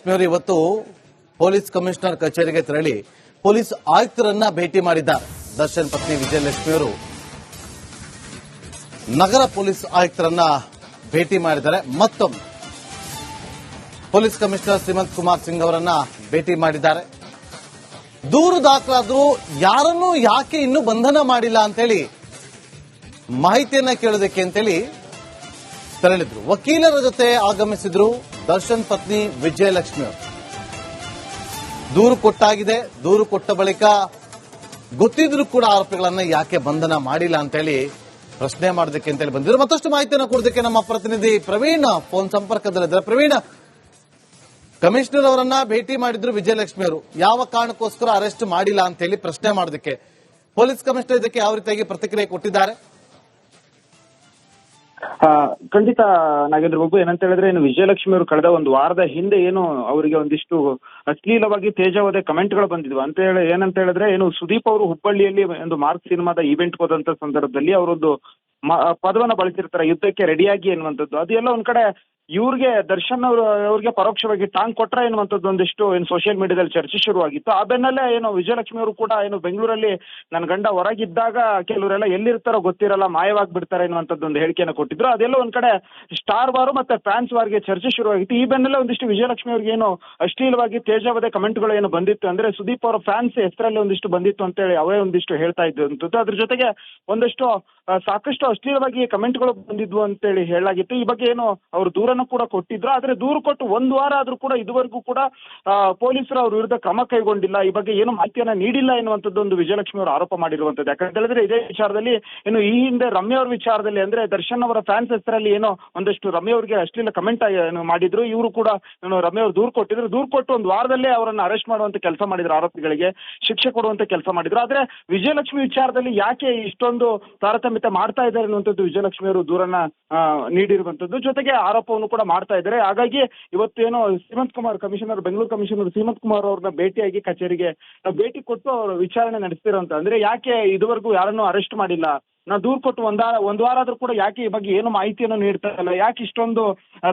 ವಿಜಯಲಕ್ಷ್ಮಿ ಅವರು ಇವತ್ತು police commissioner ಕಚೇರಿಗೆ ತೆರಳಿ ಪೊಲೀಸ್ ಆಯುಕ್ತರನ್ನ ಭೇಟಿ ಮಾಡಿದ್ದಾರೆ. ದರ್ಶನ್ ಪತ್ನಿ ವಿಜಯಲಕ್ಷ್ಮಿ ಅವರು ನಗರ ಪೊಲೀಸ್ ಆಯುಕ್ತರನ್ನ ಭೇಟಿ ಮಾಡಿದ್ದಾರೆ. ಮತ್ತೊಮ್ಮೆ ಪೊಲೀಸ್ ಕಮಿಷನರ್ ಶ್ರೀಮಂತ್ ಕುಮಾರ್ ಸಿಂಗ್ ಅವರನ್ನ ಭೇಟಿ ಮಾಡಿದ್ದಾರೆ. ದೂರು ದಾಖಲಾದರೂ ಯಾರನ್ನೂ ಯಾಕೆ ಇನ್ನೂ ಬಂಧನ ಮಾಡಿಲ್ಲ ಅಂತೇಳಿ ಮಾಹಿತಿಯನ್ನ ಕೇಳೋದಕ್ಕೆ ಅಂತೇಳಿ ತೆರಳಿದ್ರು. ವಕೀಲರ ಜೊತೆ ಆಗಮಿಸಿದ್ರು ದರ್ಶನ್ ಪತ್ನಿ ವಿಜಯಲಕ್ಷ್ಮಿ ಅವರು. ದೂರು ಕೊಟ್ಟಾಗಿದೆ. ದೂರು ಕೊಟ್ಟ ಬಳಿಕ ಗೊತ್ತಿದ್ರು ಕೂಡ ಆರೋಪಿಗಳನ್ನ ಯಾಕೆ ಬಂಧನ ಮಾಡಿಲ್ಲ ಅಂತೇಳಿ ಪ್ರಶ್ನೆ ಮಾಡೋದಕ್ಕೆ ಅಂತೇಳಿ ಬಂದಿದ್ರು. ಮತ್ತಷ್ಟು ಮಾಹಿತಿಯನ್ನು ಕೊಡೋದಕ್ಕೆ ನಮ್ಮ ಪ್ರತಿನಿಧಿ ಪ್ರವೀಣ್ ಫೋನ್ ಸಂಪರ್ಕದಲ್ಲಿದ್ದಾರೆ. ಪ್ರವೀಣ್, ಕಮಿಷನರ್ ಅವರನ್ನ ಭೇಟಿ ಮಾಡಿದ್ರು ವಿಜಯಲಕ್ಷ್ಮಿ ಅವರು, ಯಾವ ಕಾರಣಕ್ಕೋಸ್ಕರ ಅರೆಸ್ಟ್ ಮಾಡಿಲ್ಲ ಅಂತ ಹೇಳಿ ಪ್ರಶ್ನೆ ಮಾಡೋದಕ್ಕೆ ಪೊಲೀಸ್ ಕಮಿಷನರ್ ಇದಕ್ಕೆ ಯಾವ ರೀತಿಯಾಗಿ ಪ್ರತಿಕ್ರಿಯೆ ಕೊಟ್ಟಿದ್ದಾರೆ? ಖಂಡಿತ ನಾಗೇಂದ್ರ ಬಾಬು, ಏನಂತ ಹೇಳಿದ್ರೆ ಏನು ವಿಜಯಲಕ್ಷ್ಮಿ ಅವರು ಕಳೆದ ಒಂದು ವಾರದ ಹಿಂದೆ ಏನು ಅವರಿಗೆ ಒಂದಿಷ್ಟು ಅಶ್ಲೀಲವಾಗಿ ತೇಜಾವಧೆ ಕಮೆಂಟ್ಗಳು ಬಂದಿದ್ವು. ಅಂತ ಹೇಳಿ ಏನಂತ ಹೇಳಿದ್ರೆ ಏನು ಸುದೀಪ್ ಅವರು ಹುಬ್ಬಳ್ಳಿಯಲ್ಲಿ ಒಂದು ಮಾರ್ಕ್ ಸಿನಿಮಾದ ಈವೆಂಟ್ ಹೋದಂತ ಸಂದರ್ಭದಲ್ಲಿ ಅವರೊಂದು ಪದವನ್ನ ಬಳಸಿರ್ತಾರೆ, ಯುದ್ಧಕ್ಕೆ ರೆಡಿಯಾಗಿ ಎನ್ನುವಂಥದ್ದು. ಅದೆಲ್ಲ ಒಂದ್ ಕಡೆ ಇವ್ರಿಗೆ ದರ್ಶನ್ ಅವ್ರಿಗೆ ಪರೋಕ್ಷವಾಗಿ ಟಾಂಗ್ ಕೊಟ್ರ ಎನ್ನುವಂಥದ್ದು ಒಂದಿಷ್ಟು ಏನು ಸೋಷಿಯಲ್ ಮೀಡಿಯಾದಲ್ಲಿ ಚರ್ಚೆ ಶುರುವಾಗಿತ್ತು. ಆ ಬೆನ್ನಲ್ಲೇ ಏನು ವಿಜಯಲಕ್ಷ್ಮಿ ಅವರು ಕೂಡ ಏನು ಬೆಂಗಳೂರಲ್ಲಿ ನನ್ನ ಗಂಡ ಹೊರಗಿದ್ದಾಗ ಕೆಲವರೆಲ್ಲ ಎಲ್ಲಿರ್ತಾರೋ ಗೊತ್ತಿರಲ್ಲ, ಮಾಯವಾಗ್ಬಿಡ್ತಾರೆ ಎನ್ನುವಂಥದ್ದು ಒಂದು ಹೇಳಿಕೆಯನ್ನು ಕೊಟ್ಟಿದ್ರು. ಅದೆಲ್ಲ ಒಂದ್ ಕಡೆ ಸ್ಟಾರ್ ವಾರು ಮತ್ತೆ ಫ್ಯಾನ್ಸ್ ವಾರ್ಗೆ ಚರ್ಚೆ ಶುರುವಾಗಿತ್ತು. ಈ ಬೆನ್ನಲ್ಲೇ ಒಂದಿಷ್ಟು ವಿಜಯಲಕ್ಷ್ಮಿ ಅವ್ರಿಗೆ ಏನು ಅಶ್ಲೀಲವಾಗಿ ತೇಜಾವಧೆ ಕಮೆಂಟ್ಗಳು ಏನು ಬಂದಿತ್ತು, ಅಂದ್ರೆ ಸುದೀಪ್ ಅವರ ಫ್ಯಾನ್ಸ್ ಹೆಸರಲ್ಲಿ ಒಂದಿಷ್ಟು ಬಂದಿತ್ತು ಅಂತೇಳಿ ಅವೇ ಒಂದಿಷ್ಟು ಹೇಳ್ತಾ ಇದ್ದಂಥದ್ದು. ಅದ್ರ ಜೊತೆಗೆ ಒಂದಷ್ಟು ಸಾಕಷ್ಟು ಅಶ್ಲೀಲವಾಗಿ ಕಮೆಂಟ್ಗಳು ಬಂದಿದ್ವು ಅಂತೇಳಿ ಹೇಳಲಾಗಿತ್ತು. ಈ ಬಗ್ಗೆ ಏನು ಅವರು ದೂರನ್ನು ಕೂಡ ಕೊಟ್ಟಿದ್ರು. ಆದ್ರೆ ದೂರು ಕೊಟ್ಟು ಒಂದು ವಾರ ಆದ್ರೂ ಕೂಡ ಇದುವರೆಗೂ ಕೂಡ ಪೊಲೀಸರು ಅವ್ರ ವಿರುದ್ಧ ಕ್ರಮ ಕೈಗೊಂಡಿಲ್ಲ, ಈ ಬಗ್ಗೆ ಏನು ಮಾಹಿತಿಯನ್ನ ನೀಡಿಲ್ಲ ಎನ್ನುವಂಥದ್ದು ಒಂದು ವಿಜಯಲಕ್ಷ್ಮಿ ಅವರು ಆರೋಪ ಮಾಡಿರುವಂತದ್ದು. ಯಾಕಂತ ಹೇಳಿದ್ರೆ ಇದೇ ವಿಚಾರದಲ್ಲಿ ಏನು ಈ ಹಿಂದೆ ರಮ್ಯಾ ಅವ್ರ ವಿಚಾರದಲ್ಲಿ ಅಂದ್ರೆ ದರ್ಶನ್ ಅವರ ಫ್ಯಾನ್ಸ್ ಹೆಸರಲ್ಲಿ ಏನೋ ಒಂದಷ್ಟು ರಮ್ಯಾ ಅವ್ರಿಗೆ ಅಶ್ಲೀಲ ಕಮೆಂಟ್ ಏನು ಮಾಡಿದ್ರು. ಇವರು ಕೂಡ ರಮ್ಯಾ ಅವರು ದೂರು ಕೊಟ್ಟಿದ್ರು. ದೂರು ಕೊಟ್ಟು ಒಂದು ವಾರದಲ್ಲೇ ಅವರನ್ನ ಅರೆಸ್ಟ್ ಮಾಡುವಂತ ಕೆಲಸ ಮಾಡಿದ್ರು, ಆರೋಪಿಗಳಿಗೆ ಶಿಕ್ಷೆ ಕೊಡುವಂತ ಕೆಲಸ ಮಾಡಿದ್ರು. ಆದ್ರೆ ವಿಜಯಲಕ್ಷ್ಮಿ ವಿಚಾರದಲ್ಲಿ ಯಾಕೆ ಇಷ್ಟೊಂದು ತಾರತಮ್ಯತೆ ಮಾಡ್ತಾ ಇದ್ದಾರೆ ಅನ್ನುವಂಥದ್ದು ವಿಜಯಲಕ್ಷ್ಮಿ ಅವರು ದೂರನ್ನ ನೀಡಿರುವಂತದ್ದು, ಜೊತೆಗೆ ಆರೋಪವನ್ನು ಕೂಡ ಮಾಡ್ತಾ ಇದ್ದಾರೆ. ಹಾಗಾಗಿ ಇವತ್ತೇನೋ ಶ್ರೀಮಂತ್ ಕುಮಾರ್ ಕಮಿಷನರ್, ಬೆಂಗಳೂರು ಕಮಿಷನರ್ ಶ್ರೀಮಂತ್ ಕುಮಾರ್ ಅವ್ರನ್ನ ಭೇಟಿಯಾಗಿ ಕಚೇರಿಗೆ ಭೇಟಿ ಕೊಟ್ಟು ಅವರು ವಿಚಾರಣೆ ನಡೆಸ್ತಿರೋಂತ. ಅಂದ್ರೆ ಯಾಕೆ ಇದುವರೆಗೂ ಯಾರನ್ನೂ ಅರೆಸ್ಟ್ ಮಾಡಿಲ್ಲ, ನಾವು ದೂರು ಕೊಟ್ಟು ಒಂದು ವಾರ ಆದ್ರೂ ಕೂಡ ಯಾಕೆ ಈ ಬಗ್ಗೆ ಏನು ಮಾಹಿತಿಯನ್ನು ನೀಡ್ತಾ ಇಲ್ಲ, ಯಾಕೆ ಇಷ್ಟೊಂದು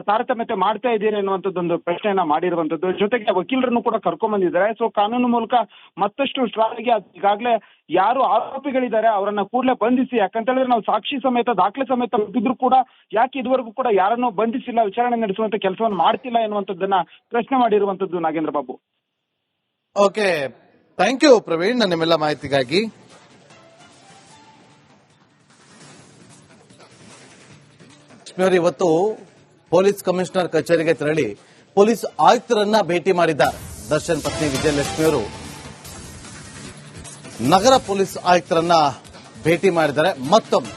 ತಾರತಮ್ಯತೆ ಮಾಡ್ತಾ ಇದ್ದೀರಿ ಅನ್ನುವಂಥದ್ದೊಂದು ಪ್ರಶ್ನೆಯನ್ನ ಮಾಡಿರುವಂತದ್ದು. ಜೊತೆಗೆ ವಕೀಲರನ್ನು ಕೂಡ ಕರ್ಕೊಂಡ್ ಬಂದಿದ್ದಾರೆ. ಸೊ ಕಾನೂನು ಮೂಲಕ ಮತ್ತಷ್ಟು ಸ್ಟ್ರಾಂಗ್ ಆಗಿ ಈಗಾಗಲೇ ಯಾರು ಆರೋಪಿಗಳಿದ್ದಾರೆ ಅವರನ್ನ ಕೂಡಲೇ ಬಂಧಿಸಿ, ಯಾಕಂತ ಹೇಳಿದ್ರೆ ನಾವು ಸಾಕ್ಷಿ ಸಮೇತ ದಾಖಲೆ ಸಮೇತ ಬಿದ್ದರೂ ಕೂಡ ಯಾಕೆ ಇದುವರೆಗೂ ಕೂಡ ಯಾರನ್ನೂ ಬಂಧಿಸಿಲ್ಲ, ವಿಚಾರಣೆ ನಡೆಸುವಂತ ಕೆಲಸವನ್ನು ಮಾಡ್ತಿಲ್ಲ ಎನ್ನುವಂಥದ್ದನ್ನ ಪ್ರಶ್ನೆ ಮಾಡಿರುವಂತದ್ದು. Nagendra Babu, okay, thank you Praveen ನಿಮ್ಮೆಲ್ಲ ಮಾಹಿತಿಗಾಗಿ. ಇವತ್ತು ಪೊಲೀಸ್ ಕಮಿಷನರ್ ಕಚೇರಿಗೆ ತೆರಳಿ ಪೊಲೀಸ್ ಆಯುಕ್ತರನ್ನ ಭೇಟಿ ಮಾಡಿದ್ದಾರೆ. ದರ್ಶನ್ ಪತ್ನಿ ವಿಜಯಲಕ್ಷ್ಮಿ ಅವರು ನಗರ ಪೊಲೀಸ್ ಆಯುಕ್ತರನ್ನ ಭೇಟಿ ಮಾಡಿದ್ದಾರೆ. ಮತ್ತೊಮ್ಮೆ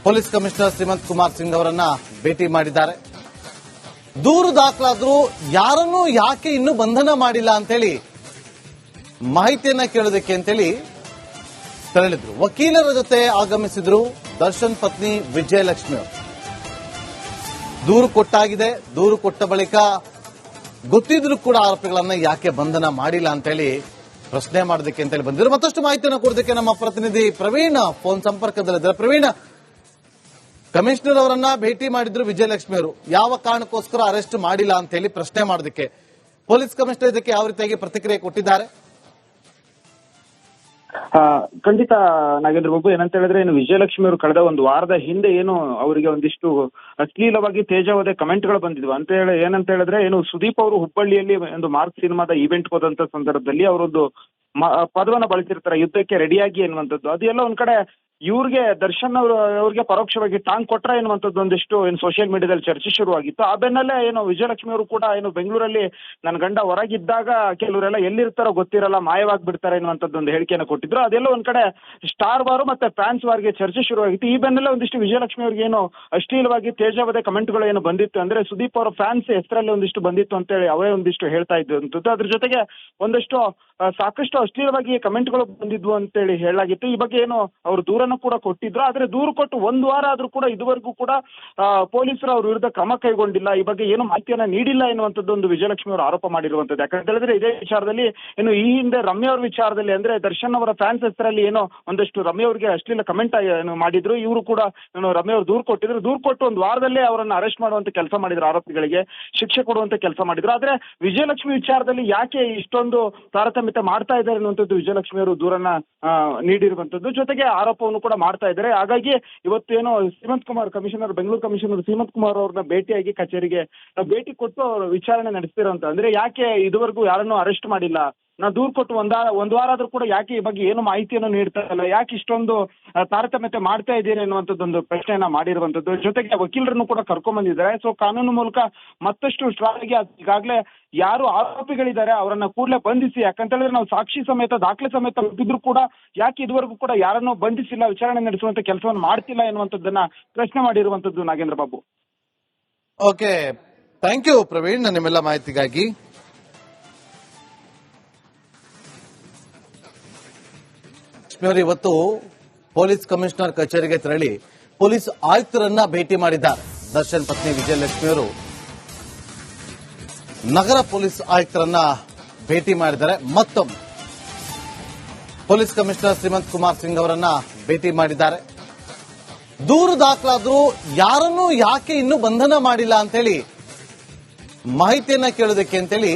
ಪೊಲೀಸ್ ಕಮಿಷನರ್ ಶ್ರೀಮಂತ್ ಕುಮಾರ್ ಸಿಂಗ್ ಅವರನ್ನ ಭೇಟಿ ಮಾಡಿದ್ದಾರೆ. ದೂರು ದಾಖಲಾದರೂ ಯಾರನ್ನೂ ಯಾಕೆ ಇನ್ನೂ ಬಂಧನ ಮಾಡಿಲ್ಲ ಅಂತೇಳಿ ಮಾಹಿತಿಯನ್ನ ಕೇಳೋದಕ್ಕೆ ಅಂತೇಳಿ ತೆರಳಿದ್ರು. ವಕೀಲರ ಜೊತೆ ಆಗಮಿಸಿದ್ರು ದರ್ಶನ್ ಪತ್ನಿ ವಿಜಯಲಕ್ಷ್ಮಿ ಅವರು. ದೂರು ಕೊಟ್ಟಾಗಿದೆ. ದೂರು ಕೊಟ್ಟ ಬಳಿಕ ಗೊತ್ತಿದ್ರು ಕೂಡ ಆರೋಪಿಗಳನ್ನ ಯಾಕೆ ಬಂಧನ ಮಾಡಿಲ್ಲ ಅಂತೇಳಿ ಪ್ರಶ್ನೆ ಮಾಡೋದಕ್ಕೆ ಅಂತೇಳಿ ಬಂದಿದ್ರು. ಮತ್ತಷ್ಟು ಮಾಹಿತಿಯನ್ನು ಕೊಡೋದಕ್ಕೆ ನಮ್ಮ ಪ್ರತಿನಿಧಿ ಪ್ರವೀಣ್ ಫೋನ್ ಸಂಪರ್ಕದಲ್ಲಿದ್ದಾರೆ. ಪ್ರವೀಣ್, ಕಮಿಷನರ್ ಅವರನ್ನ ಭೇಟಿ ಮಾಡಿದ್ರು ವಿಜಯಲಕ್ಷ್ಮಿ ಅವರು, ಯಾವ ಕಾರಣಕ್ಕೋಸ್ಕರ ಅರೆಸ್ಟ್ ಮಾಡಿಲ್ಲ ಅಂತ ಹೇಳಿ ಪ್ರಶ್ನೆ ಮಾಡೋದಕ್ಕೆ ಪೊಲೀಸ್ ಕಮಿಷನರ್ ಇದಕ್ಕೆ ಯಾವ ರೀತಿಯಾಗಿ ಪ್ರತಿಕ್ರಿಯೆ ಕೊಟ್ಟಿದ್ದಾರೆ? ಖಂಡಿತ ನಾಗೇಂದ್ರ ಬಾಬು, ಏನಂತ ಹೇಳಿದ್ರೆ ಏನು ವಿಜಯಲಕ್ಷ್ಮಿ ಅವರು ಕಳೆದ ಒಂದು ವಾರದ ಹಿಂದೆ ಏನು ಅವರಿಗೆ ಒಂದಿಷ್ಟು ಅಶ್ಲೀಲವಾಗಿ ತೇಜಾವಧೆ ಕಮೆಂಟ್ಗಳು ಬಂದಿದ್ವು. ಅಂತ ಹೇಳಿ ಏನಂತ ಹೇಳಿದ್ರೆ ಏನು ಸುದೀಪ್ ಅವರು ಹುಬ್ಬಳ್ಳಿಯಲ್ಲಿ ಒಂದು ಮಾರ್ಕ್ ಸಿನಿಮಾದ ಈವೆಂಟ್ ಹೋದಂತ ಸಂದರ್ಭದಲ್ಲಿ ಅವರೊಂದು ಪದವನ್ನ ಬಳಸಿರ್ತಾರೆ, ಯುದ್ಧಕ್ಕೆ ರೆಡಿಯಾಗಿ ಎನ್ನುವಂಥದ್ದು. ಅದೆಲ್ಲ ಒಂದ್ ಕಡೆ ಇವ್ರಿಗೆ ದರ್ಶನ್ ಅವ್ರಿಗೆ ಪರೋಕ್ಷವಾಗಿ ಟಾಂಗ್ ಕೊಟ್ರ ಎನ್ನುವಂಥದ್ದು ಒಂದಿಷ್ಟು ಏನು ಸೋಷಿಯಲ್ ಮೀಡಿಯಾದಲ್ಲಿ ಚರ್ಚೆ ಶುರುವಾಗಿತ್ತು. ಆ ಬೆನ್ನಲ್ಲೇ ಏನು ವಿಜಯಲಕ್ಷ್ಮಿ ಅವರು ಕೂಡ ಏನು ಬೆಂಗಳೂರಲ್ಲಿ ನನ್ನ ಗಂಡ ಹೊರಗಿದ್ದಾಗ ಕೆಲವರೆಲ್ಲ ಎಲ್ಲಿರ್ತಾರೋ ಗೊತ್ತಿರಲ್ಲ, ಮಾಯವಾಗ್ಬಿಡ್ತಾರೆ ಎನ್ನುವಂಥದ್ದು ಒಂದು ಹೇಳಿಕೆಯನ್ನು ಕೊಟ್ಟಿದ್ರು. ಅದೆಲ್ಲ ಒಂದ್ ಕಡೆ ಸ್ಟಾರ್ ವಾರು ಮತ್ತೆ ಫ್ಯಾನ್ಸ್ ವಾರ್ಗೆ ಚರ್ಚೆ ಶುರುವಾಗಿತ್ತು. ಈ ಬೆನ್ನಲ್ಲೇ ಒಂದಿಷ್ಟು ವಿಜಯಲಕ್ಷ್ಮಿ ಅವ್ರಿಗೆ ಏನು ಅಶ್ಲೀಲವಾಗಿ ತೇಜಾವಧೆ ಕಮೆಂಟ್ಗಳು ಏನು ಬಂದಿತ್ತು, ಅಂದ್ರೆ ಸುದೀಪ್ ಅವರ ಫ್ಯಾನ್ಸ್ ಹೆಸರಲ್ಲಿ ಒಂದಿಷ್ಟು ಬಂದಿತ್ತು ಅಂತೇಳಿ ಅವೇ ಒಂದಿಷ್ಟು ಹೇಳ್ತಾ ಇದ್ದಂಥದ್ದು. ಅದ್ರ ಜೊತೆಗೆ ಒಂದಷ್ಟು ಸಾಕಷ್ಟು ಅಶ್ಲೀಲವಾಗಿ ಕಮೆಂಟ್ಗಳು ಬಂದಿದ್ವು ಅಂತೇಳಿ ಹೇಳಲಾಗಿತ್ತು. ಈ ಬಗ್ಗೆ ಏನು ಅವರು ದೂರನ್ನು ದೂರನ್ನು ಕೂಡ ಕೊಟ್ಟಿದ್ರು. ಆದ್ರೆ ದೂರು ಕೊಟ್ಟು ಒಂದು ವಾರ ಆದ್ರೂ ಕೂಡ ಇದುವರೆಗೂ ಕೂಡ ಪೊಲೀಸರು ಅವ್ರ ವಿರುದ್ಧ ಕ್ರಮ ಕೈಗೊಂಡಿಲ್ಲ, ಈ ಬಗ್ಗೆ ಏನು ಮಾಹಿತಿಯನ್ನ ನೀಡಿಲ್ಲ ಎನ್ನುವಂಥದ್ದು ಒಂದು ವಿಜಯಲಕ್ಷ್ಮಿ ಅವರು ಆರೋಪ ಮಾಡಿರುವಂತದ್ದು. ಯಾಕಂತ ಹೇಳಿದ್ರೆ ಇದೇ ವಿಚಾರದಲ್ಲಿ ಏನು ಈ ಹಿಂದೆ ರಮ್ಯಾ ಅವ್ರ ವಿಚಾರದಲ್ಲಿ ಅಂದ್ರೆ ದರ್ಶನ್ ಅವರ ಫ್ಯಾನ್ಸ್ ಹೆಸರಲ್ಲಿ ಏನೋ ಒಂದಷ್ಟು ರಮ್ಯಾ ಅವರಿಗೆ ಅಶ್ಲೀಲ ಕಮೆಂಟ್ ಮಾಡಿದ್ರು. ಇವರು ಕೂಡ ರಮ್ಯಾ ಅವರು ದೂರು ಕೊಟ್ಟಿದ್ರು. ದೂರು ಕೊಟ್ಟು ಒಂದು ವಾರದಲ್ಲೇ ಅವರನ್ನು ಅರೆಸ್ಟ್ ಮಾಡುವಂತ ಕೆಲಸ ಮಾಡಿದ್ರು, ಆರೋಪಿಗಳಿಗೆ ಶಿಕ್ಷೆ ಕೊಡುವಂತ ಕೆಲಸ ಮಾಡಿದ್ರು. ಆದ್ರೆ ವಿಜಯಲಕ್ಷ್ಮಿ ವಿಚಾರದಲ್ಲಿ ಯಾಕೆ ಇಷ್ಟೊಂದು ತಾರತಮ್ಯತೆ ಮಾಡ್ತಾ ಇದ್ದಾರೆ ಅನ್ನುವಂಥದ್ದು ವಿಜಯಲಕ್ಷ್ಮಿ ಅವರು ದೂರನ್ನ ನೀಡಿರುವಂತದ್ದು, ಜೊತೆಗೆ ಆರೋಪವನ್ನು ಕೂಡ ಮಾಡ್ತಾ ಇದ್ದಾರೆ. ಹಾಗಾಗಿ ಇವತ್ತು ಏನೋ ಶ್ರೀಮಂತ್ ಕುಮಾರ್ ಕಮಿಷನರ್, ಬೆಂಗಳೂರು ಕಮಿಷನರ್ ಶ್ರೀಮಂತ್ ಕುಮಾರ್ ಅವ್ರನ್ನ ಭೇಟಿಯಾಗಿ ಕಚೇರಿಗೆ ಭೇಟಿ ಕೊಟ್ಟು ಅವರು ವಿಚಾರಣೆ ನಡೆಸ್ತಿರೋಂತ. ಅಂದ್ರೆ ಯಾಕೆ ಇದುವರೆಗೂ ಯಾರನ್ನೂ ಅರೆಸ್ಟ್ ಮಾಡಿಲ್ಲ, ನಾ ದೂರು ಕೊಟ್ಟು ಒಂದು ವಾರ ಆದ್ರೂ ಕೂಡ ಯಾಕೆ ಈ ಬಗ್ಗೆ ಏನು ಮಾಹಿತಿಯನ್ನು ನೀಡ್ತಾ ಇಲ್ಲ, ಯಾಕೆ ಇಷ್ಟೊಂದು ತಾರತಮ್ಯತೆ ಮಾಡ್ತಾ ಇದ್ದೀರಿ ಅನ್ನುವಂಥದ್ದೊಂದು ಪ್ರಶ್ನೆಯನ್ನ ಮಾಡಿರುವಂತದ್ದು. ಜೊತೆಗೆ ವಕೀಲರನ್ನು ಕೂಡ ಕರ್ಕೊಂಡ್ ಬಂದಿದ್ದಾರೆ. ಸೊ ಕಾನೂನು ಮೂಲಕ ಮತ್ತಷ್ಟು ಸ್ಟ್ರಾಂಗ್ ಆಗಿ ಈಗಾಗಲೇ ಯಾರು ಆರೋಪಿಗಳಿದ್ದಾರೆ ಅವರನ್ನ ಕೂಡಲೇ ಬಂಧಿಸಿ, ಯಾಕಂತ ಹೇಳಿದ್ರೆ ನಾವು ಸಾಕ್ಷಿ ಸಮೇತ ದಾಖಲೆ ಸಮೇತ ಮುಟ್ಟಿದ್ರು ಕೂಡ ಯಾಕೆ ಇದುವರೆಗೂ ಕೂಡ ಯಾರನ್ನೂ ಬಂಧಿಸಿಲ್ಲ, ವಿಚಾರಣೆ ನಡೆಸುವಂತ ಕೆಲಸವನ್ನು ಮಾಡ್ತಿಲ್ಲ ಎನ್ನುವಂಥದ್ದನ್ನ ಪ್ರಶ್ನೆ ಮಾಡಿರುವಂತದ್ದು. Nagendra Babu. Okay, thank you Praveen ನಿಮ್ಮೆಲ್ಲ ಮಾಹಿತಿಗಾಗಿ. ಇವತ್ತು ಪೊಲೀಸ್ ಕಮಿಷನರ್ ಕಚೇರಿಗೆ ತೆರಳಿ ಪೊಲೀಸ್ ಆಯುಕ್ತರನ್ನ ಭೇಟಿ ಮಾಡಿದ್ದಾರೆ. ದರ್ಶನ್ ಪತ್ನಿ ವಿಜಯಲಕ್ಷ್ಮಿಯವರು ನಗರ ಪೊಲೀಸ್ ಆಯುಕ್ತರನ್ನ ಭೇಟಿ ಮಾಡಿದ್ದಾರೆ. ಮತ್ತೊಮ್ಮೆ ಪೊಲೀಸ್ ಕಮಿಷನರ್ ಶ್ರೀಮಂತ್ ಕುಮಾರ್ ಸಿಂಗ್ ಅವರನ್ನ ಭೇಟಿ ಮಾಡಿದ್ದಾರೆ. ದೂರು ದಾಖಲಾದರೂ ಯಾರನ್ನೂ ಯಾಕೆ ಇನ್ನೂ ಬಂಧನ ಮಾಡಿಲ್ಲ ಅಂತೇಳಿ ಮಾಹಿತಿಯನ್ನ ಕೇಳೋದಕ್ಕೆ ಅಂತೇಳಿ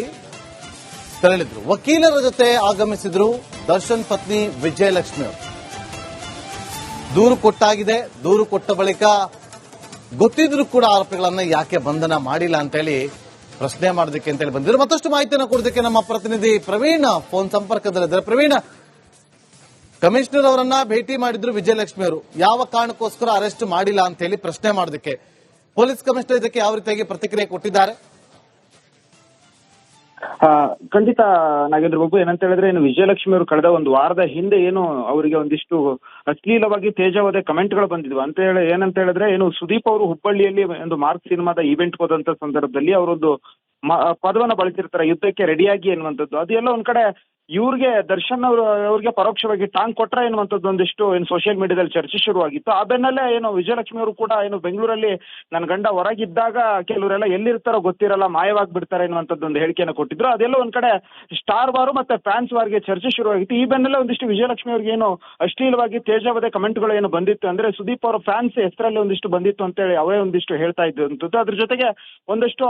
ತೆರಳಿದ್ರು. ವಕೀಲರ ಜೊತೆ ಆಗಮಿಸಿದ್ರು ದರ್ಶನ್ ಪತ್ನಿ ವಿಜಯಲಕ್ಷ್ಮಿ ಅವರು. ದೂರು ಕೊಟ್ಟಾಗಿದೆ, ದೂರು ಕೊಟ್ಟ ಬಳಿಕ ಗೊತ್ತಿದ್ರು ಕೂಡ ಆರೋಪಿಗಳನ್ನ ಯಾಕೆ ಬಂಧನ ಮಾಡಿಲ್ಲ ಅಂತೇಳಿ ಪ್ರಶ್ನೆ ಮಾಡೋದಕ್ಕೆ ಅಂತೇಳಿ ಬಂದಿದ್ರು. ಮತ್ತಷ್ಟು ಮಾಹಿತಿಯನ್ನು ಕೊಡೋದಕ್ಕೆ ನಮ್ಮ ಪ್ರತಿನಿಧಿ ಪ್ರವೀಣ್ ಫೋನ್ ಸಂಪರ್ಕದಲ್ಲಿದ್ದಾರೆ. ಪ್ರವೀಣ್, ಕಮಿಷನರ್ ಅವರನ್ನ ಭೇಟಿ ಮಾಡಿದ್ರು ವಿಜಯಲಕ್ಷ್ಮಿ ಅವರು, ಯಾವ ಕಾರಣಕ್ಕೋಸ್ಕರ ಅರೆಸ್ಟ್ ಮಾಡಿಲ್ಲ ಅಂತ ಹೇಳಿ ಪ್ರಶ್ನೆ ಮಾಡೋದಕ್ಕೆ ಪೊಲೀಸ್ ಕಮಿಷನರ್ ಇದಕ್ಕೆ ಯಾವ ರೀತಿಯಾಗಿ ಪ್ರತಿಕ್ರಿಯೆ ಕೊಟ್ಟಿದ್ದಾರೆ? ಖಂಡಿತ ನಾಗೇಂದ್ರ ಬಾಬು, ಏನಂತ ಹೇಳಿದ್ರೆ ಏನು ವಿಜಯಲಕ್ಷ್ಮಿ ಅವರು ಕಳೆದ ಒಂದು ವಾರದ ಹಿಂದೆ ಏನು ಅವರಿಗೆ ಒಂದಿಷ್ಟು ಅಶ್ಲೀಲವಾಗಿ ತೇಜವಾದ ಕಮೆಂಟ್ಗಳು ಬಂದಿದ್ವು. ಅಂತ ಹೇಳಿ ಏನಂತ ಹೇಳಿದ್ರೆ ಏನು ಸುದೀಪ್ ಅವರು ಹುಬ್ಬಳ್ಳಿಯಲ್ಲಿ ಒಂದು ಮಾರ್ಕ್ ಸಿನಿಮಾದ ಈವೆಂಟ್ ಹೋದಂತ ಸಂದರ್ಭದಲ್ಲಿ ಅವರೊಂದು ಪದವನ್ನ ಬಳಸಿರ್ತಾರೆ, ಯುದ್ಧಕ್ಕೆ ರೆಡಿಯಾಗಿ ಎನ್ನುವಂಥದ್ದು. ಅದೆಲ್ಲ ಒಂದ್ ಕಡೆ ಇವ್ರಿಗೆ ದರ್ಶನ್ ಅವ್ರಿಗೆ ಪರೋಕ್ಷವಾಗಿ ಟಾಂಗ್ ಕೊಟ್ರ ಎನ್ನುವಂಥದ್ದು ಒಂದಿಷ್ಟು ಏನು ಸೋಷಿಯಲ್ ಮೀಡಿಯಾದಲ್ಲಿ ಚರ್ಚೆ ಶುರುವಾಗಿತ್ತು. ಆ ಬೆನ್ನಲ್ಲೇ ಏನು ವಿಜಯಲಕ್ಷ್ಮಿ ಅವರು ಕೂಡ ಏನು ಬೆಂಗಳೂರಲ್ಲಿ ನನ್ನ ಗಂಡ ಹೊರಗಿದ್ದಾಗ ಕೆಲವರೆಲ್ಲ ಎಲ್ಲಿರ್ತಾರೋ ಗೊತ್ತಿರಲ್ಲ, ಮಾಯವಾಗ್ಬಿಡ್ತಾರೆ ಎನ್ನುವಂಥದ್ದು ಒಂದು ಹೇಳಿಕೆಯನ್ನು ಕೊಟ್ಟಿದ್ರು. ಅದೆಲ್ಲ ಒಂದ್ ಕಡೆ ಸ್ಟಾರ್ ವಾರು ಮತ್ತೆ ಫ್ಯಾನ್ಸ್ ವಾರ್ಗೆ ಚರ್ಚೆ ಶುರುವಾಗಿತ್ತು. ಈ ಬೆನ್ನಲ್ಲೇ ಒಂದಿಷ್ಟು ವಿಜಯಲಕ್ಷ್ಮಿ ಅವ್ರಿಗೆ ಏನು ಅಶ್ಲೀಲವಾಗಿ ತೇಜವಾದ ಕಮೆಂಟ್ಗಳು ಏನು ಬಂದಿತ್ತು, ಅಂದ್ರೆ ಸುದೀಪ್ ಅವರ ಫ್ಯಾನ್ಸ್ ಹೆಸರಲ್ಲಿ ಒಂದಿಷ್ಟು ಬಂದಿತ್ತು ಅಂತೇಳಿ ಅವರೇ ಒಂದಿಷ್ಟು ಹೇಳ್ತಾ ಇದ್ದಂಥದ್ದು. ಅದ್ರ ಜೊತೆಗೆ ಒಂದಷ್ಟು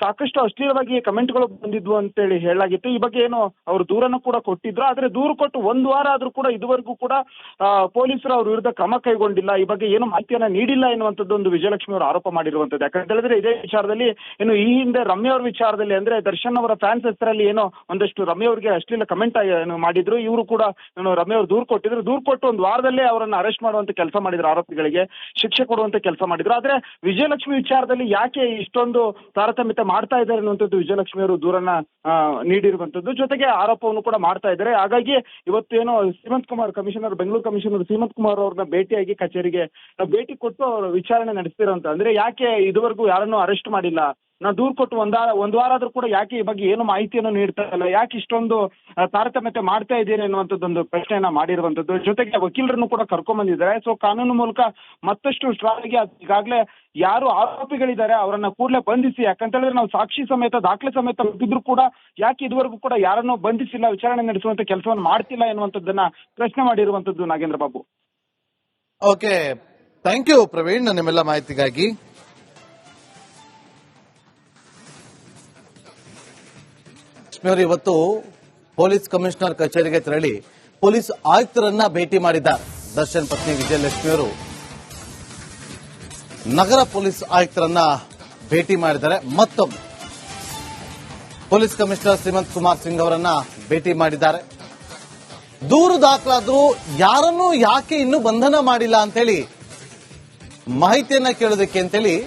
ಸಾಕಷ್ಟು ಅಶ್ಲೀಲವಾಗಿ ಕಮೆಂಟ್ಗಳು ಬಂದಿದ್ವು ಅಂತೇಳಿ ಹೇಳಲಾಗಿತ್ತು. ಈ ಬಗ್ಗೆ ಏನು ಅವರು ದೂರನ್ನು ಕೂಡ ಕೊಟ್ಟಿದ್ರು. ಆದ್ರೆ ದೂರು ಕೊಟ್ಟು ಒಂದು ವಾರ ಆದ್ರೂ ಕೂಡ ಇದುವರೆಗೂ ಕೂಡ ಪೊಲೀಸರು ಅವ್ರ ವಿರುದ್ಧ ಕ್ರಮ ಕೈಗೊಂಡಿಲ್ಲ, ಈ ಬಗ್ಗೆ ಏನು ಮಾಹಿತಿಯನ್ನ ನೀಡಿಲ್ಲ ಎನ್ನುವಂಥದ್ದು ಒಂದು ವಿಜಯಲಕ್ಷ್ಮಿ ಅವರು ಆರೋಪ ಮಾಡಿರುವಂತದ್ದು. ಯಾಕಂತ ಹೇಳಿದ್ರೆ ಇದೇ ವಿಚಾರದಲ್ಲಿ ಏನು ಈ ಹಿಂದೆ ರಮ್ಯಾ ಅವ್ರ ವಿಚಾರದಲ್ಲಿ ಅಂದ್ರೆ ದರ್ಶನ್ ಅವರ ಫ್ಯಾನ್ಸ್ ಹೆಸರಲ್ಲಿ ಏನೋ ಒಂದಷ್ಟು ರಮ್ಯಾ ಅವರಿಗೆ ಅಶ್ಲೀಲ ಕಮೆಂಟ್ ಮಾಡಿದ್ರು. ಇವರು ಕೂಡ ರಮ್ಯಾ ಅವರು ದೂರು ಕೊಟ್ಟಿದ್ರು. ದೂರು ಕೊಟ್ಟು ಒಂದು ವಾರದಲ್ಲೇ ಅವರನ್ನ ಅರೆಸ್ಟ್ ಮಾಡುವಂತ ಕೆಲಸ ಮಾಡಿದ್ರು, ಆರೋಪಿಗಳಿಗೆ ಶಿಕ್ಷೆ ಕೊಡುವಂತ ಕೆಲಸ ಮಾಡಿದ್ರು. ಆದ್ರೆ ವಿಜಯಲಕ್ಷ್ಮಿ ವಿಚಾರದಲ್ಲಿ ಯಾಕೆ ಇಷ್ಟೊಂದು ತಾರತಮ್ಯತೆ ಮಾಡ್ತಾ ಇದ್ದಾರೆ ಅನ್ನುವಂಥದ್ದು ವಿಜಯಲಕ್ಷ್ಮಿ ಅವರು ದೂರನ್ನ ನೀಡಿರುವಂತದ್ದು, ಜೊತೆಗೆ ಆರೋಪವನ್ನು ಕೂಡ ಮಾಡ್ತಾ ಇದ್ದಾರೆ. ಹಾಗಾಗಿ ಇವತ್ತು ಏನೋ ಶ್ರೀಮಂತ್ ಕುಮಾರ್ ಕಮಿಷನರ್, ಬೆಂಗಳೂರು ಕಮಿಷನರ್ ಶ್ರೀಮಂತ್ ಕುಮಾರ್ ಅವ್ರನ್ನ ಭೇಟಿಯಾಗಿ ಕಚೇರಿಗೆ ಭೇಟಿ ಕೊಟ್ಟು ಅವರು ವಿಚಾರಣೆ ನಡೆಸ್ತಿರೋಂತ. ಅಂದ್ರೆ ಯಾಕೆ ಇದುವರೆಗೂ ಯಾರನ್ನೂ ಅರೆಸ್ಟ್ ಮಾಡಿಲ್ಲ, ನಾ ದೂರು ಕೊಟ್ಟು ಒಂದು ವಾರ ಆದ್ರೂ ಕೂಡ ಯಾಕೆ ಈ ಬಗ್ಗೆ ಏನು ಮಾಹಿತಿಯನ್ನು ನೀಡ್ತಾ ಇಲ್ಲ, ಯಾಕೆ ಇಷ್ಟೊಂದು ತಾರತಮ್ಯತೆ ಮಾಡ್ತಾ ಇದ್ದೀರಿ ಅನ್ನುವಂಥದ್ದೊಂದು ಪ್ರಶ್ನೆಯನ್ನ ಮಾಡಿರುವಂತದ್ದು. ಜೊತೆಗೆ ವಕೀಲರನ್ನು ಕೂಡ ಕರ್ಕೊಂಡ್ ಬಂದಿದ್ದಾರೆ. ಸೊ ಕಾನೂನು ಮೂಲಕ ಮತ್ತಷ್ಟು ಸ್ಟ್ರಾಂಗ್ ಆಗಿ ಈಗಾಗಲೇ ಯಾರು ಆರೋಪಿಗಳಿದ್ದಾರೆ ಅವರನ್ನ ಕೂಡಲೇ ಬಂಧಿಸಿ, ಯಾಕಂತ ಹೇಳಿದ್ರೆ ನಾವು ಸಾಕ್ಷಿ ಸಮೇತ ದಾಖಲೆ ಸಮೇತ ಮುಟ್ಟಿದ್ರು ಕೂಡ ಯಾಕೆ ಇದುವರೆಗೂ ಕೂಡ ಯಾರನ್ನೂ ಬಂಧಿಸಿಲ್ಲ, ವಿಚಾರಣೆ ನಡೆಸುವಂತ ಕೆಲಸವನ್ನು ಮಾಡ್ತಿಲ್ಲ ಎನ್ನುವಂಥದ್ದನ್ನ ಪ್ರಶ್ನೆ ಮಾಡಿರುವಂತದ್ದು. Nagendra Babu. Okay, thank you Praveen ನಿಮ್ಮೆಲ್ಲ ಮಾಹಿತಿಗಾಗಿ. ಇವತ್ತು ಪೊಲೀಸ್ ಕಮಿಷನರ್ ಕಚೇರಿಗೆ ತೆರಳಿ ಪೊಲೀಸ್ ಆಯುಕ್ತರನ್ನ ಭೇಟಿ ಮಾಡಿದ್ದಾರೆ. ದರ್ಶನ್ ಪತ್ನಿ ವಿಜಯಲಕ್ಷ್ಮಿಯವರು ನಗರ ಪೊಲೀಸ್ ಆಯುಕ್ತರನ್ನ ಭೇಟಿ ಮಾಡಿದ್ದಾರೆ. ಮತ್ತೊಮ್ಮೆ ಪೊಲೀಸ್ ಕಮಿಷನರ್ ಶ್ರೀಮಂತ್ ಕುಮಾರ್ ಸಿಂಗ್ ಅವರನ್ನ ಭೇಟಿ ಮಾಡಿದ್ದಾರೆ. ದೂರು ದಾಖಲಾದರೂ ಯಾರನ್ನೂ ಯಾಕೆ ಇನ್ನೂ ಬಂಧನ ಮಾಡಿಲ್ಲ ಅಂತೇಳಿ ಮಾಹಿತಿಯನ್ನ ಕೇಳೋದಕ್ಕೆ ಅಂತೇಳಿ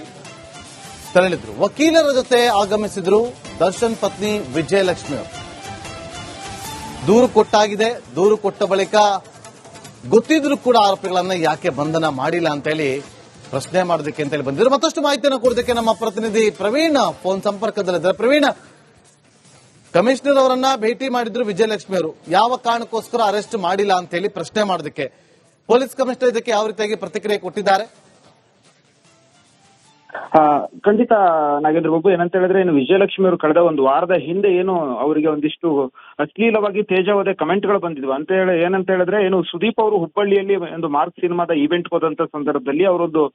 ತೆರಳಿದ್ರು. ವಕೀಲರ ಜೊತೆ ಆಗಮಿಸಿದ್ರು ದರ್ಶನ್ ಪತ್ನಿ ವಿಜಯಲಕ್ಷ್ಮಿ ಅವರು. ದೂರು ಕೊಟ್ಟಾಗಿದೆ, ದೂರು ಕೊಟ್ಟ ಬಳಿಕ ಗೊತ್ತಿದ್ರು ಕೂಡ ಆರೋಪಿಗಳನ್ನ ಯಾಕೆ ಬಂಧನ ಮಾಡಿಲ್ಲ ಅಂತೇಳಿ ಪ್ರಶ್ನೆ ಮಾಡೋದಕ್ಕೆ ಅಂತೇಳಿ ಬಂದಿದ್ರು. ಮತ್ತಷ್ಟು ಮಾಹಿತಿಯನ್ನು ಕೊಡೋದಕ್ಕೆ ನಮ್ಮ ಪ್ರತಿನಿಧಿ ಪ್ರವೀಣ್ ಫೋನ್ ಸಂಪರ್ಕದಲ್ಲಿದ್ದಾರೆ. ಪ್ರವೀಣ್, ಕಮಿಷನರ್ ಅವರನ್ನ ಭೇಟಿ ಮಾಡಿದ್ರು ವಿಜಯಲಕ್ಷ್ಮಿ ಅವರು, ಯಾವ ಕಾರಣಕ್ಕೋಸ್ಕರ ಅರೆಸ್ಟ್ ಮಾಡಿಲ್ಲ ಅಂತ ಹೇಳಿ ಪ್ರಶ್ನೆ ಮಾಡೋದಕ್ಕೆ ಪೊಲೀಸ್ ಕಮಿಷನರ್ ಇದಕ್ಕೆ ಯಾವ ರೀತಿಯಾಗಿ ಪ್ರತಿಕ್ರಿಯೆ ಕೊಟ್ಟಿದ್ದಾರೆ? ಖಂಡಿತ ನಾಗೇಂದ್ರ ಬಾಬು, ಏನಂತ ಹೇಳಿದ್ರೆ ಏನು ವಿಜಯಲಕ್ಷ್ಮಿ ಅವರು ಕಳೆದ ಒಂದು ವಾರದ ಹಿಂದೆ ಏನು ಅವರಿಗೆ ಒಂದಿಷ್ಟು ಅಶ್ಲೀಲವಾಗಿ ತೇಜವಾದ ಕಮೆಂಟ್ಗಳು ಬಂದಿದ್ವು. ಅಂತ ಹೇಳಿ ಏನಂತ ಹೇಳಿದ್ರೆ ಏನು ಸುದೀಪ್ ಅವರು ಹುಬ್ಬಳ್ಳಿಯಲ್ಲಿ ಒಂದು ಮಾರ್ಕ್ ಸಿನಿಮಾದ ಈವೆಂಟ್ ಹೋದಂತ ಸಂದರ್ಭದಲ್ಲಿ ಅವರೊಂದು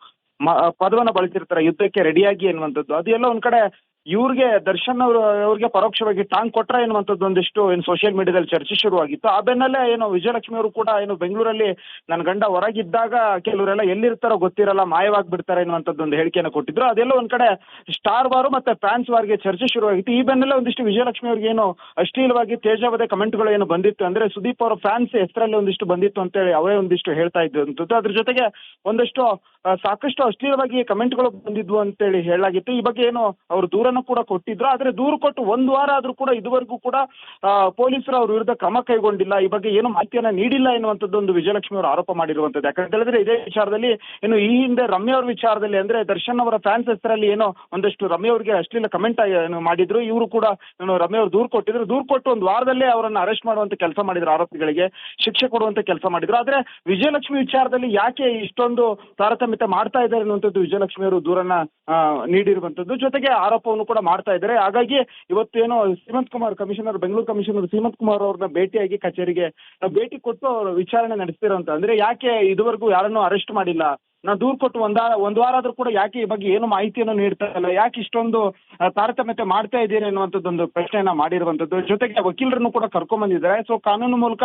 ಪದವನ್ನ ಬಳಸಿರ್ತಾರೆ, ಯುದ್ಧಕ್ಕೆ ರೆಡಿಯಾಗಿ ಎನ್ನುವಂಥದ್ದು. ಅದೆಲ್ಲ ಒಂದ್ ಕಡೆ ಇವ್ರಿಗೆ ದರ್ಶನ್ ಅವ್ರಿಗೆ ಪರೋಕ್ಷವಾಗಿ ಟಾಂಗ್ ಕೊಟ್ರ ಎನ್ನುವಂಥದ್ದು ಒಂದಿಷ್ಟು ಏನು ಸೋಷಿಯಲ್ ಮೀಡಿಯಾದಲ್ಲಿ ಚರ್ಚೆ ಶುರುವಾಗಿತ್ತು. ಆ ಬೆನ್ನಲ್ಲೇ ಏನು ವಿಜಯಲಕ್ಷ್ಮಿ ಅವರು ಕೂಡ ಏನು ಬೆಂಗಳೂರಲ್ಲಿ ನನ್ನ ಗಂಡ ಹೊರಗಿದ್ದಾಗ ಕೆಲವರೆಲ್ಲ ಎಲ್ಲಿರ್ತಾರೋ ಗೊತ್ತಿರಲ್ಲ, ಮಾಯವಾಗ್ಬಿಡ್ತಾರೆ ಎನ್ನುವಂಥದ್ದು ಒಂದು ಹೇಳಿಕೆಯನ್ನು ಕೊಟ್ಟಿದ್ರು. ಅದೆಲ್ಲ ಒಂದ್ ಕಡೆ ಸ್ಟಾರ್ ವಾರು ಮತ್ತೆ ಫ್ಯಾನ್ಸ್ ವಾರ್ಗೆ ಚರ್ಚೆ ಶುರುವಾಗಿತ್ತು. ಈ ಬೆನ್ನಲ್ಲೇ ಒಂದಿಷ್ಟು ವಿಜಯಲಕ್ಷ್ಮಿ ಅವ್ರಿಗೆ ಏನು ಅಶ್ಲೀಲವಾಗಿ ತೇಜವಾದ ಕಮೆಂಟ್ಗಳು ಏನು ಬಂದಿತ್ತು, ಅಂದ್ರೆ ಸುದೀಪ್ ಅವರ ಫ್ಯಾನ್ಸ್ ಹೆಸರಲ್ಲಿ ಒಂದಿಷ್ಟು ಬಂದಿತ್ತು ಅಂತ ಹೇಳಿ ಅವರೇ ಒಂದಿಷ್ಟು ಹೇಳ್ತಾ ಇದ್ದಂಥದ್ದು. ಅದ್ರ ಜೊತೆಗೆ ಒಂದಷ್ಟು ಸಾಕಷ್ಟು ಅಶ್ಲೀಲವಾಗಿ ಕಮೆಂಟ್ಗಳು ಬಂದಿದ್ವು ಅಂತೇಳಿ ಹೇಳಲಾಗಿತ್ತು. ಈ ಬಗ್ಗೆ ಏನು ಅವರು ದೂರನ್ನು ಕೂಡ ಕೊಟ್ಟಿದ್ರು. ಆದ್ರೆ ದೂರು ಕೊಟ್ಟು ಒಂದು ವಾರ ಆದ್ರೂ ಕೂಡ ಇದುವರೆಗೂ ಕೂಡ ಪೊಲೀಸರು ಅವ್ರ ವಿರುದ್ಧ ಕ್ರಮ ಕೈಗೊಂಡಿಲ್ಲ, ಈ ಬಗ್ಗೆ ಏನು ಮಾಹಿತಿಯನ್ನ ನೀಡಿಲ್ಲ ಎನ್ನುವಂಥದ್ದು ಒಂದು ವಿಜಯಲಕ್ಷ್ಮಿ ಅವರು ಆರೋಪ ಮಾಡಿರುವಂತದ್ದು. ಯಾಕಂತ ಹೇಳಿದ್ರೆ ಇದೇ ವಿಚಾರದಲ್ಲಿ ಏನು ಈ ಹಿಂದೆ ರಮ್ಯಾ ಅವ್ರ ವಿಚಾರದಲ್ಲಿ ಅಂದ್ರೆ ದರ್ಶನ್ ಅವರ ಫ್ಯಾನ್ಸ್ ಹೆಸರಲ್ಲಿ ಏನೋ ಒಂದಷ್ಟು ರಮ್ಯಾ ಅವರಿಗೆ ಅಶ್ಲೀಲ ಕಮೆಂಟ್ ಮಾಡಿದ್ರು. ಇವರು ಕೂಡ ರಮ್ಯಾ ಅವರು ದೂರು ಕೊಟ್ಟಿದ್ರು. ದೂರು ಕೊಟ್ಟು ಒಂದು ವಾರದಲ್ಲೇ ಅವರನ್ನ ಅರೆಸ್ಟ್ ಮಾಡುವಂತ ಕೆಲಸ ಮಾಡಿದ್ರು, ಆರೋಪಿಗಳಿಗೆ ಶಿಕ್ಷೆ ಕೊಡುವಂತ ಕೆಲಸ ಮಾಡಿದ್ರು. ಆದ್ರೆ ವಿಜಯಲಕ್ಷ್ಮಿ ವಿಚಾರದಲ್ಲಿ ಯಾಕೆ ಇಷ್ಟೊಂದು ತಾರತಮ್ಯ ಮಾಡ್ತಾ ಇದ್ದಾರೆ ಅನ್ನುವಂಥದ್ದು ವಿಜಯಲಕ್ಷ್ಮಿ ಅವರು ದೂರನ್ನ ನೀಡಿರುವಂತದ್ದು, ಜೊತೆಗೆ ಆರೋಪವನ್ನು ಕೂಡ ಮಾಡ್ತಾ ಇದ್ದಾರೆ. ಹಾಗಾಗಿ ಇವತ್ತೇನು ಸೀಮಂತ್ ಕುಮಾರ್ ಕಮಿಷನರ್, ಬೆಂಗಳೂರು ಕಮಿಷನರ್ ಸೀಮಂತ್ ಕುಮಾರ್ ಅವ್ರನ್ನ ಭೇಟಿಯಾಗಿ ಕಚೇರಿಗೆ ಭೇಟಿ ಕೊಟ್ಟು ಅವರು ವಿಚಾರಣೆ ನಡೆಸ್ತಿರೋಂತ. ಅಂದ್ರೆ ಯಾಕೆ ಇದುವರೆಗೂ ಯಾರನ್ನೂ ಅರೆಸ್ಟ್ ಮಾಡಿಲ್ಲ, ನಾ ದೂರು ಕೊಟ್ಟು ಒಂದ್ ವಾರ ಆದ್ರೂ ಕೂಡ ಯಾಕೆ ಈ ಬಗ್ಗೆ ಏನು ಮಾಹಿತಿಯನ್ನು ನೀಡ್ತಾ ಇಲ್ಲ, ಯಾಕೆ ಇಷ್ಟೊಂದು ತಾರತಮ್ಯತೆ ಮಾಡ್ತಾ ಇದ್ದೀರಿ ಅನ್ನುವಂಥದ್ದೊಂದು ಪ್ರಶ್ನೆಯನ್ನ ಮಾಡಿರುವಂತದ್ದು. ಜೊತೆಗೆ ವಕೀಲರನ್ನು ಕೂಡ ಕರ್ಕೊಂಡ್ ಬಂದಿದ್ದಾರೆ. ಸೊ ಕಾನೂನು ಮೂಲಕ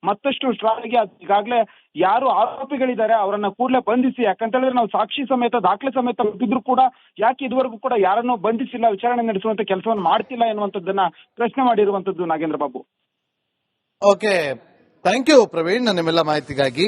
ಮತ್ತಷ್ಟು ಸ್ಟ್ರಾಂಗ್ ಆಗಿ ಈಗಾಗಲೇ ಯಾರು ಆರೋಪಿಗಳಿದ್ದಾರೆ ಅವರನ್ನ ಕೂಡಲೇ ಬಂಧಿಸಿ, ಯಾಕಂತ ಹೇಳಿದ್ರೆ ನಾವು ಸಾಕ್ಷಿ ಸಮೇತ ದಾಖಲೆ ಸಮೇತ ಮುಗಿದ್ರು ಕೂಡ ಯಾಕೆ ಇದುವರೆಗೂ ಕೂಡ ಯಾರನ್ನೂ ಬಂಧಿಸಿಲ್ಲ, ವಿಚಾರಣೆ ನಡೆಸುವಂತ ಕೆಲಸವನ್ನು ಮಾಡ್ತಿಲ್ಲ ಎನ್ನುವಂಥದ್ದನ್ನ ಪ್ರಶ್ನೆ ಮಾಡಿರುವಂತದ್ದು Nagendra Babu. Okay, thank you Praveen ನಿಮ್ಮೆಲ್ಲ ಮಾಹಿತಿಗಾಗಿ.